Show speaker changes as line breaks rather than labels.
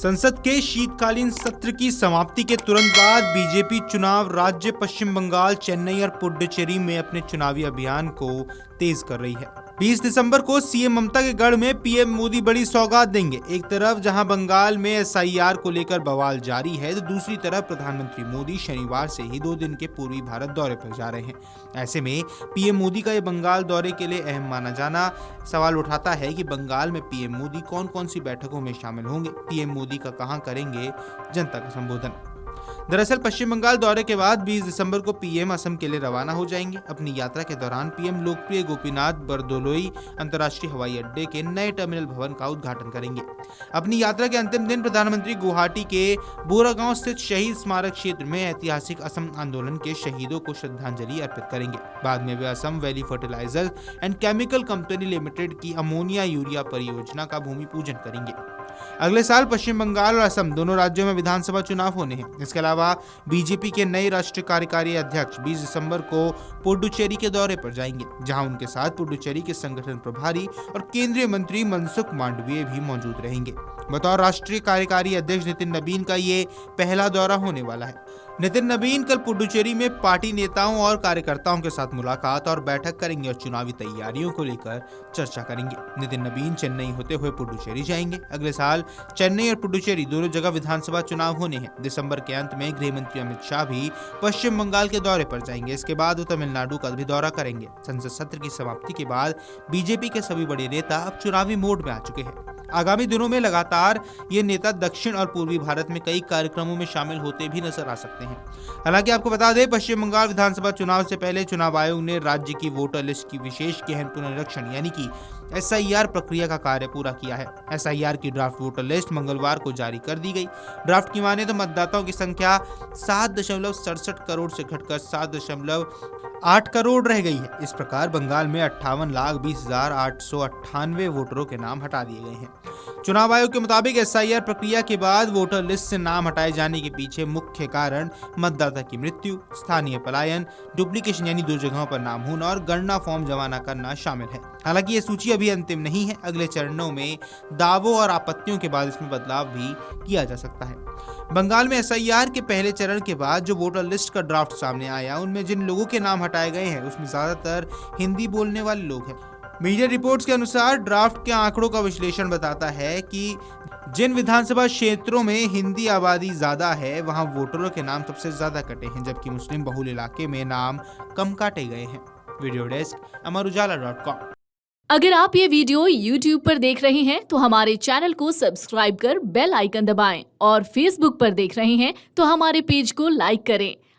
संसद के शीतकालीन सत्र की समाप्ति के तुरंत बाद बीजेपी चुनाव राज्य पश्चिम बंगाल, चेन्नई और पुडुचेरी में अपने चुनावी अभियान को तेज कर रही है। 20 दिसंबर को सीएम ममता के गढ़ में पीएम मोदी बड़ी सौगात देंगे। एक तरफ जहां बंगाल में एसआईआर को लेकर बवाल जारी है, तो दूसरी तरफ प्रधानमंत्री मोदी शनिवार से ही 2 दिन के पूर्वी भारत दौरे पर जा रहे हैं। ऐसे में पीएम मोदी का ये बंगाल दौरे के लिए अहम माना जाना सवाल उठाता है कि बंगाल में पीएम मोदी कौन कौन सी बैठकों में शामिल होंगे, पीएम मोदी का कहां करेंगे जनता का संबोधन। दरअसल पश्चिम बंगाल दौरे के बाद 20 दिसंबर को पीएम असम के लिए रवाना हो जाएंगे। अपनी यात्रा के दौरान पीएम लोकप्रिय गोपीनाथ बरदोलोई अंतर्राष्ट्रीय हवाई अड्डे के नए टर्मिनल भवन का उद्घाटन करेंगे। अपनी यात्रा के अंतिम दिन प्रधानमंत्री गुवाहाटी के बोरागांव स्थित शहीद स्मारक क्षेत्र में ऐतिहासिक असम आंदोलन के शहीदों को श्रद्धांजलि अर्पित करेंगे। बाद में वे Assam Valley Fertilizers and Chemical Company Limited की अमोनिया यूरिया परियोजना का भूमि पूजन करेंगे। अगले साल पश्चिम बंगाल और असम दोनों राज्यों में विधानसभा चुनाव होने हैं। इसके अलावा बीजेपी के नए राष्ट्रीय कार्यकारी अध्यक्ष 20 दिसंबर को पुडुचेरी के दौरे पर जाएंगे, जहां उनके साथ पुडुचेरी के संगठन प्रभारी और केंद्रीय मंत्री मनसुख मांडविया भी मौजूद रहेंगे। बतौर राष्ट्रीय कार्यकारी अध्यक्ष नितिन नबीन का ये पहला दौरा होने वाला है। नितिन नबीन कल पुडुचेरी में पार्टी नेताओं और कार्यकर्ताओं के साथ मुलाकात और बैठक करेंगे और चुनावी तैयारियों को लेकर चर्चा करेंगे। नितिन नबीन चेन्नई होते हुए पुडुचेरी जाएंगे। अगले साल चेन्नई और पुडुचेरी दोनों जगह विधानसभा चुनाव होने हैं। दिसंबर के अंत में गृह मंत्री अमित शाह भी पश्चिम बंगाल के दौरे पर जाएंगे। इसके बाद वो तमिलनाडु का भी दौरा करेंगे। संसद सत्र की समाप्ति के बाद बीजेपी के सभी बड़े नेता अब चुनावी मोड में आ चुके हैं। आगामी दिनों में लगातार ये नेता दक्षिण और पूर्वी भारत में कई कार्यक्रमों में शामिल होते भी नजर आ सकते हैं। हालांकि आपको बता दें, पश्चिम बंगाल विधानसभा चुनाव से पहले चुनाव आयोग ने राज्य की वोटर लिस्ट की विशेष गहन पुनरीक्षण यानी कि एसआईआर प्रक्रिया का कार्य पूरा किया है। एसआईआर की ड्राफ्ट वोटर लिस्ट मंगलवार को जारी कर दी गई। ड्राफ्ट की माने तो मतदाताओं की संख्या 7.67 करोड़ से घटकर 7.8 करोड़ रह गई है। इस प्रकार बंगाल में 58,20,898 वोटरों के नाम हटा दिए गए हैं। चुनाव आयोग के मुताबिक एसआईआर प्रक्रिया के बाद वोटर लिस्ट से नाम हटाए जाने के पीछे मुख्य कारण मतदाता की मृत्यु, स्थानीय पलायन, डुप्लीकेशन यानी 2 जगहों पर नाम होना और गणना फॉर्म जमा न करना शामिल है। हालांकि ये सूची अभी अंतिम नहीं है। अगले चरणों में दावों और आपत्तियों के बाद इसमें बदलाव भी किया जा सकता है। बंगाल में एसआईआर के पहले चरण के बाद जो वोटर लिस्ट का ड्राफ्ट सामने आया, उनमें जिन लोगों के नाम हटाए गए हैं उसमें ज्यादातर हिंदी बोलने वाले लोग हैं। मीडिया रिपोर्ट्स के अनुसार ड्राफ्ट के आंकड़ों का विश्लेषण बताता है कि जिन विधानसभा क्षेत्रों में हिंदी आबादी ज्यादा है वहां वोटरों के नाम सबसे ज्यादा कटे हैं, जबकि मुस्लिम बहुल इलाके में नाम कम काटे गए हैं। वीडियो डेस्क अमरउजाला.com।
अगर आप ये वीडियो YouTube पर देख रहे हैं तो हमारे चैनल को सब्सक्राइब कर बेल आइकन दबाएं और Facebook पर देख रहे हैं तो हमारे पेज को लाइक करें।